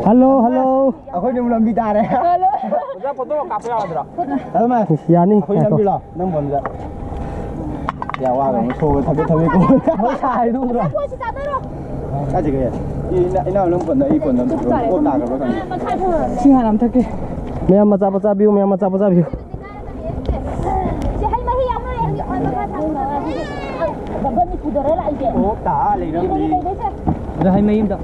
Hello, hello. Aku ni belum bida deh. Kita foto kafe ada. Tahu mas? Ya ni. Aku ni belum, nang bon je. Ya wah, kamu show tapi kau. Không xài luôn rồi. Cái gì kìa? Ina nang bon dah, bon dah. Kau tak kau kan? Singa làm thế kia. Mẹ mà cha view, mẹ mà cha view. Kau tak lagi dah. Rồi hay mấy đâu.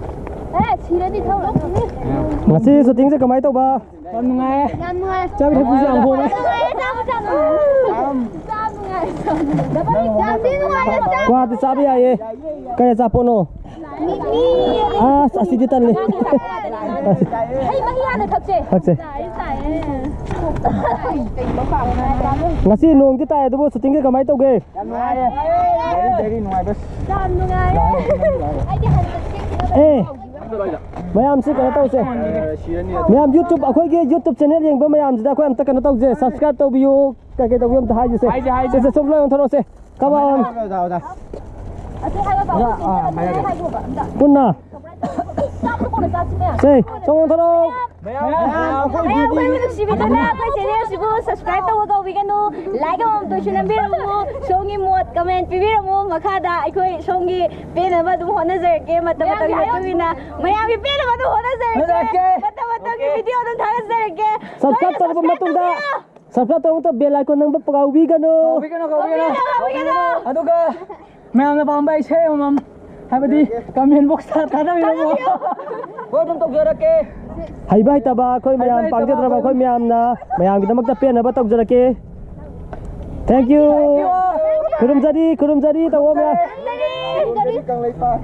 Ngasi shooting sẽ kamay tao ba? Kan ngay. Chắc phải phụ giang hồ đấy. Qua thì sao bây giờ? Cái gì pono? À, así đi tan đi. Ngasi nung kita ya, tu bos shooting ke kamay tao ke? Dari nuai bes. Eh. Mayam sih kana tau se. Mayam YouTube akhoi ge YouTube channel yang ba mayam jida akhoi am ta kana tau je subscribe tau biu ka ke tau biu am ta hai je se. Se sob lo thoro se. Come on. Punna. Se, song thoro. Subscribe tau ko weekend no like am to channel bi mo songi mot comment pi bi mo makada akhoi songi pe na ba dum hona zer ke matam matam tu na mayam bi pe na ba dum hona zer ke matam matam ki video dum thaga zer ke Subscribe tau ba matung da. Subscribe tau ta bell icon nang ba pagau bi gano. Aduga mayam na pambay che mam. Habadi comment box ta ta da mo. Ko dum tok jara ke. Hay bai ta ba khoi mayam pangje tra ba khoi mayam na mayam ki damak ta pe na ba tok jara ke. Thank you. Kurum jadi tahu mayam. Jadi kang lepak.